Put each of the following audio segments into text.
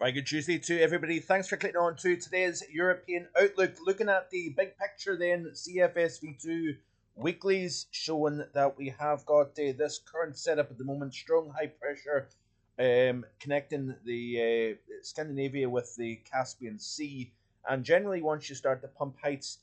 Very good Tuesday to everybody. Thanks for clicking on to today's European Outlook. Looking at the big picture then, CFS V2 weeklies showing that we have got this current setup at the moment, strong high pressure connecting the Scandinavia with the Caspian Sea. And generally once you start to pump heights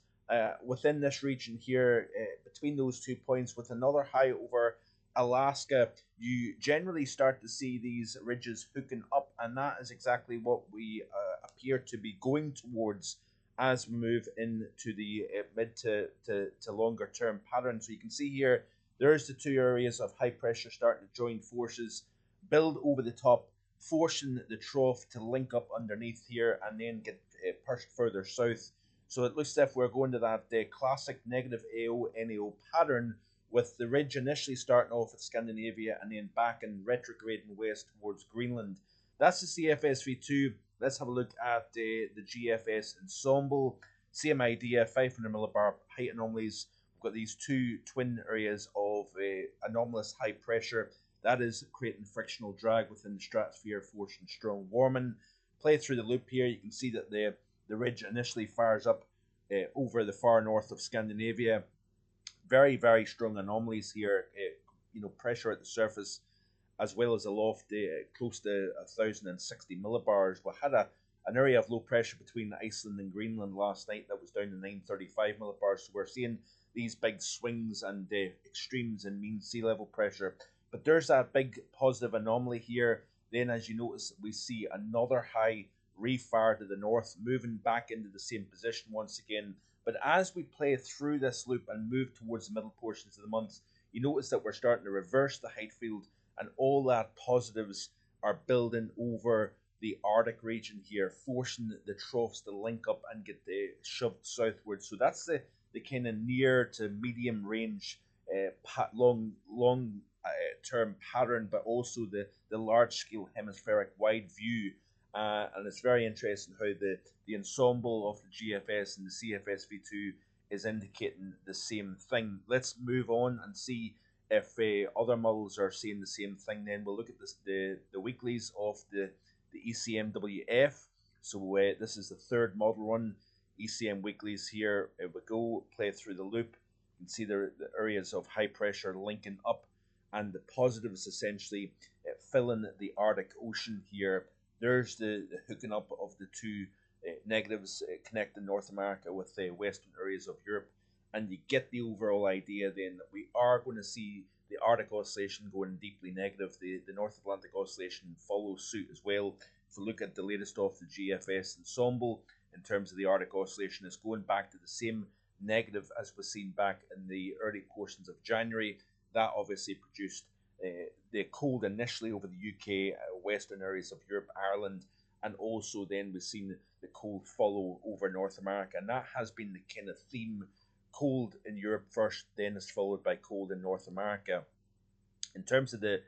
within this region here, between those 2 points with another high over Alaska, you generally start to see these ridges hooking up, and that is exactly what we appear to be going towards as we move into the mid to longer term pattern. So you can see here, there's the two areas of high pressure starting to join forces, build over the top, forcing the trough to link up underneath here and then get pushed further south. So it looks as if we're going to that classic negative AO-NAO pattern, with the ridge initially starting off at Scandinavia and then back and retrograding west towards Greenland. That's the CFS V2. Let's have a look at the GFS ensemble. Same idea, 500 millibar height anomalies. We've got these two twin areas of anomalous high pressure. That is creating frictional drag within the stratosphere, forcing strong warming. Play through the loop here. You can see that the ridge initially fires up over the far north of Scandinavia. Very, very strong anomalies here. Pressure at the surface as well as aloft, close to 1,060 millibars. We had an area of low pressure between Iceland and Greenland last night that was down to 935 millibars. So we're seeing these big swings and extremes in mean sea level pressure. But there's that big positive anomaly here. Then, as you notice, we see another high refire to the north, moving back into the same position once again. But as we play through this loop and move towards the middle portions of the month, you notice that we're starting to reverse the height field, and all that positives are building over the Arctic region here, forcing the troughs to link up and get shoved southwards. So that's the kind of near to medium range, long term pattern, but also the large scale hemispheric wide view. And it's very interesting how the ensemble of the GFS and the CFS V2 is indicating the same thing. Let's move on and see if other models are seeing the same thing. Then we'll look at the weeklies of the ECMWF. So this is the third model run, ECM weeklies here. We go, play through the loop. You can see the areas of high pressure linking up, and the positives essentially filling the Arctic Ocean here. There's the hooking up of the two negatives connecting North America with the western areas of Europe, and you get the overall idea then that we are going to see the Arctic Oscillation going deeply negative. The North Atlantic Oscillation follows suit as well. If we look at the latest of the GFS ensemble in terms of the Arctic Oscillation, it's going back to the same negative as was seen back in the early portions of January. That obviously produced the cold initially over the UK, western areas of Europe, Ireland, and also then we've seen the cold follow over North America, and that has been the kind of theme. Cold in Europe first, then is followed by cold in North America. In terms of the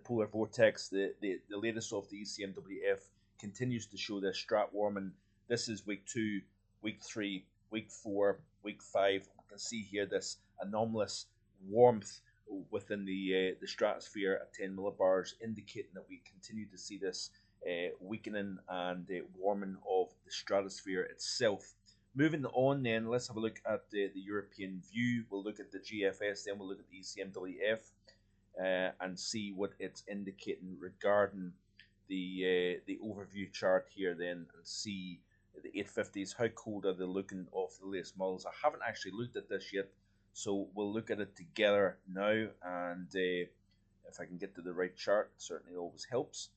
polar vortex, the latest of the ECMWF continues to show this strat warming. This is week 2, week 3, week 4, week 5. We can see here this anomalous warmth within the stratosphere at 10 millibars, indicating that we continue to see this weakening and warming of the stratosphere itself. Moving on then, let's have a look at the European view. We'll look at the GFS, then we'll look at the ECMWF and see what it's indicating regarding the overview chart here then, and see the 850s, how cold are they looking off the latest models. I haven't actually looked at this yet, so we'll look at it together now, and if I can get to the right chart, it certainly always helps.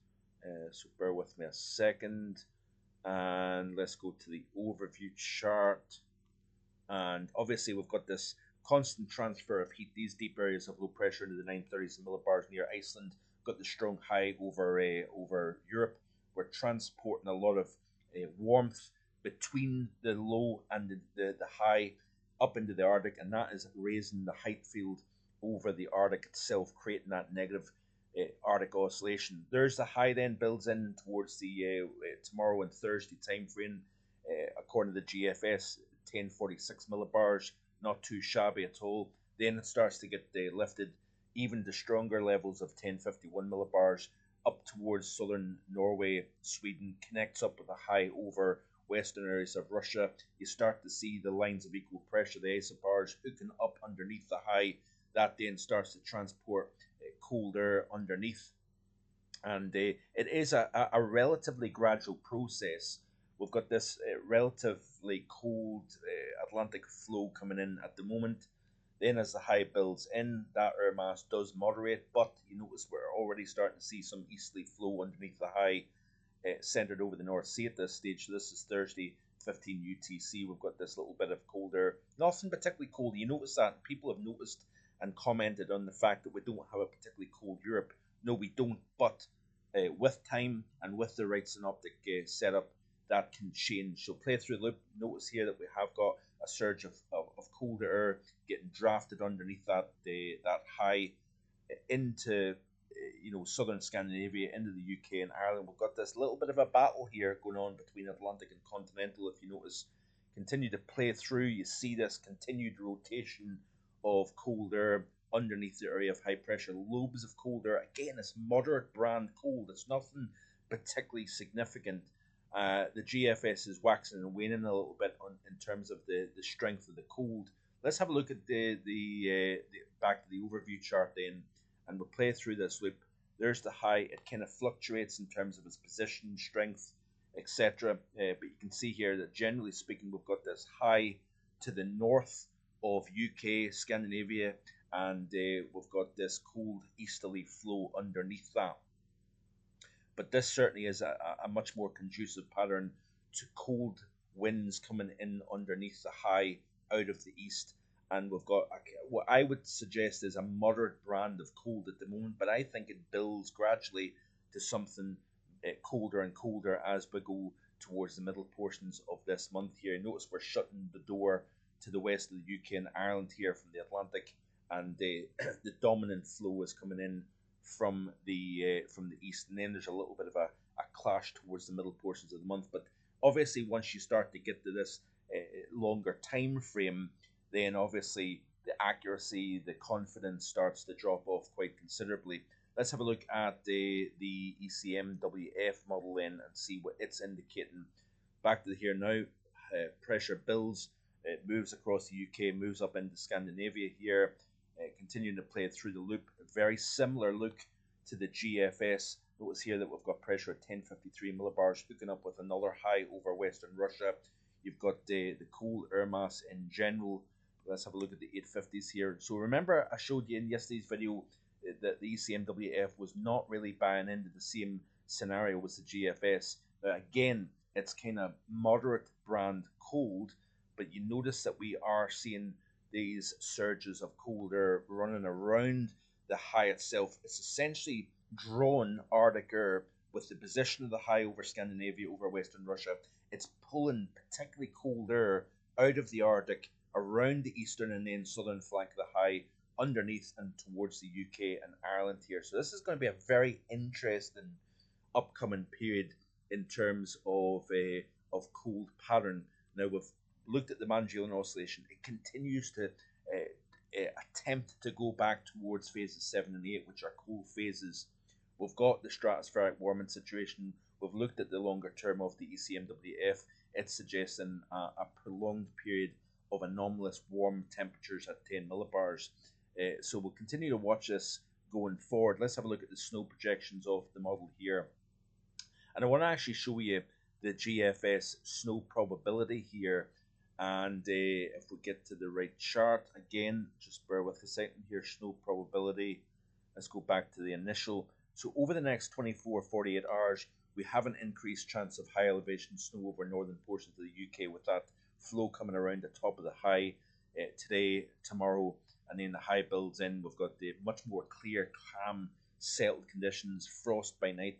So bear with me a second, and let's go to the overview chart. And obviously we've got this constant transfer of heat, these deep areas of low pressure into the 930s and millibars near Iceland. Got the strong high over Europe. We're transporting a lot of warmth between the low and the high up into the Arctic, and that is raising the height field over the Arctic itself, creating that negative Arctic Oscillation. There's the high then builds in towards the tomorrow and Thursday time frame, according to the GFS, 1046 millibars, not too shabby at all. Then it starts to get lifted even to stronger levels of 1051 millibars, up towards southern Norway, Sweden, connects up with a high over western areas of Russia. You start to see the lines of equal pressure, the isobars hooking up underneath the high. That then starts to transport cold air underneath. And it is a relatively gradual process. We've got this relatively cold Atlantic flow coming in at the moment. Then, as the high builds in, that air mass does moderate, but you notice we're already starting to see some easterly flow underneath the high, centered over the North Sea at this stage. So this is Thursday, 15 UTC. We've got this little bit of cold air, nothing particularly cold. You notice that people have noticed and commented on the fact that we don't have a particularly cold Europe. No, we don't, but with time and with the right synoptic setup, that can change. So play through the loop. Notice here that we have got a surge of colder air getting drafted underneath that high into southern Scandinavia, into the UK and Ireland. We've got this little bit of a battle here going on between Atlantic and continental. If you notice, continue to play through, you see this continued rotation of cold air underneath the area of high pressure. Lobes of cold air, again, it's moderate brand cold. It's nothing particularly significant. The GFS is waxing and waning a little bit in terms of the strength of the cold. Let's have a look at the back to the overview chart then, and we'll play through this loop. There's the high. It kind of fluctuates in terms of its position, strength, etc. But you can see here that generally speaking, we've got this high to the north of UK, Scandinavia, and we've got this cold easterly flow underneath that. But this certainly is a much more conducive pattern to cold winds coming in underneath the high out of the east. And we've got what I would suggest is a moderate brand of cold at the moment, but I think it builds gradually to something colder and colder as we go towards the middle portions of this month here. Notice we're shutting the door to the west of the UK and Ireland here from the Atlantic, and the dominant flow is coming in from the east, and then there's a little bit of a clash towards the middle portions of the month. But obviously, once you start to get to this longer time frame, then obviously the accuracy, the confidence starts to drop off quite considerably. Let's have a look at the ECMWF model then and see what it's indicating. Back to here now, pressure builds, it moves across the UK, moves up into Scandinavia here, continuing to play through the loop. A very similar look to the GFS. Notice here that we've got pressure at 1053 millibars hooking up with another high over Western Russia. You've got the cool air mass in general. Let's have a look at the 850s here. So remember, I showed you in yesterday's video that the ECMWF was not really buying into the same scenario as the GFS. Again, it's kind of moderate brand cold, but you notice that we are seeing these surges of cold air running around the high itself. It's essentially drawn Arctic air with the position of the high over Scandinavia, over Western Russia. It's pulling particularly cold air out of the Arctic around the eastern and then southern flank of the high, underneath and towards the UK and Ireland here. So this is going to be a very interesting upcoming period in terms of cold pattern. Now we've looked at the Magellan Oscillation. It continues to attempt to go back towards phases 7 and 8, which are cold phases. We've got the stratospheric warming situation. We've looked at the longer term of the ECMWF. It's suggesting a prolonged period of anomalous warm temperatures at 10 millibars. So we'll continue to watch this going forward. Let's have a look at the snow projections of the model here. And I want to actually show you the GFS snow probability here. And if we get to the right chart, again, just bear with a second here, snow probability. Let's go back to the initial. So over the next 24-48 hours, we have an increased chance of high elevation snow over northern portions of the UK, with that flow coming around the top of the high today, tomorrow, and then the high builds in. We've got the much more clear, calm, settled conditions, frost by night,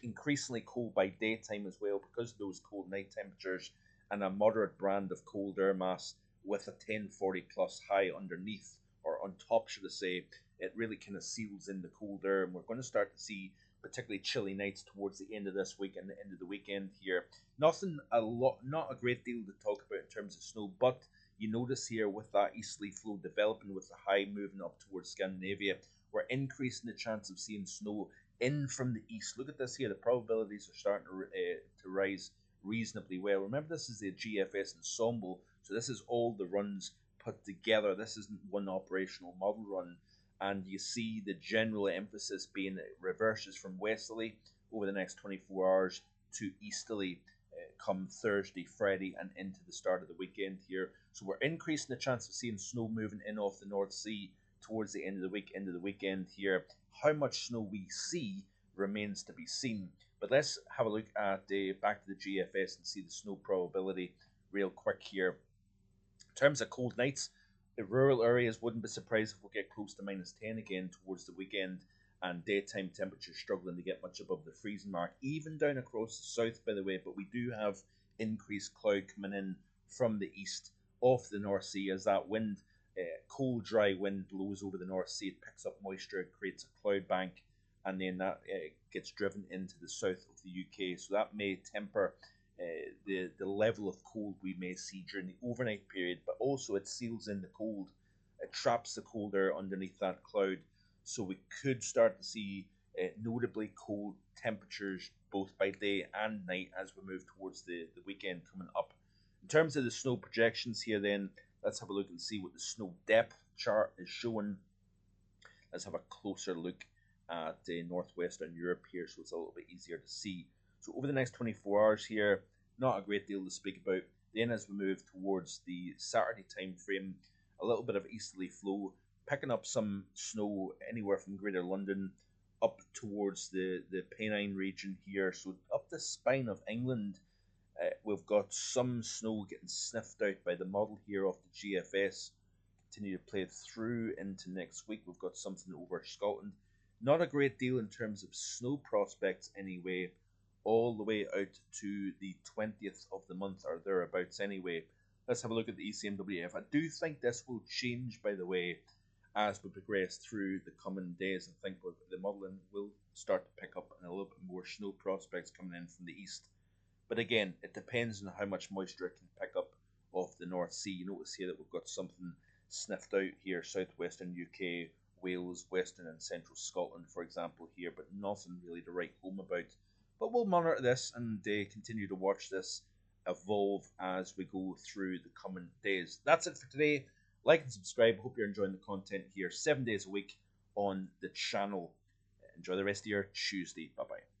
increasingly cold by daytime as well because of those cold night temperatures, and a moderate brand of cold air mass with a 1040 plus high underneath, or on top should I say. It really kind of seals in the cold air, and we're going to start to see particularly chilly nights towards the end of this week and the end of the weekend here. Not a great deal to talk about in terms of snow, but you notice here with that easterly flow developing with the high moving up towards Scandinavia, we're increasing the chance of seeing snow in from the east. Look at this here. The probabilities are starting to rise reasonably well. Remember, this is the GFS ensemble, so this is all the runs put together. This isn't one operational model run. And you see the general emphasis being it reverses from westerly over the next 24 hours to easterly come Thursday, Friday, and into the start of the weekend here. So we're increasing the chance of seeing snow moving in off the North Sea towards the end of the week, into the weekend here. How much snow we see remains to be seen. But let's have a look at back to the GFS and see the snow probability real quick here. In terms of cold nights, the rural areas wouldn't be surprised if we get close to -10 again towards the weekend, and daytime temperatures struggling to get much above the freezing mark, even down across the south, by the way. But we do have increased cloud coming in from the east off the North Sea as that wind, cold, dry wind blows over the North Sea. It picks up moisture, it creates a cloud bank, and then that gets driven into the south of the UK. So that may temper the level of cold we may see during the overnight period, but also it seals in the cold. It traps the cold air underneath that cloud. So we could start to see notably cold temperatures both by day and night as we move towards the weekend coming up. In terms of the snow projections here then, let's have a look and see what the snow depth chart is showing. Let's have a closer look at northwestern Europe here so it's a little bit easier to see. So over the next 24 hours here, not a great deal to speak about. Then as we move towards the Saturday time frame, a little bit of easterly flow, picking up some snow anywhere from Greater London up towards the Pennine region here. So up the spine of England, we've got some snow getting sniffed out by the model here of the GFS. Continue to play through into next week. We've got something over Scotland. Not a great deal in terms of snow prospects anyway, all the way out to the 20th of the month or thereabouts anyway. Let's have a look at the ECMWF. I do think this will change, by the way, as we progress through the coming days. I think the modelling will start to pick up and a little bit more snow prospects coming in from the east. But again, it depends on how much moisture it can pick up off the North Sea. You notice here that we've got something sniffed out here, southwestern UK, Wales, western and central Scotland, for example, here, but nothing really to write home about. But we'll monitor this and continue to watch this evolve as we go through the coming days. That's it for today. Like and subscribe. Hope you're enjoying the content here 7 days a week on the channel. Enjoy the rest of your Tuesday. Bye-bye.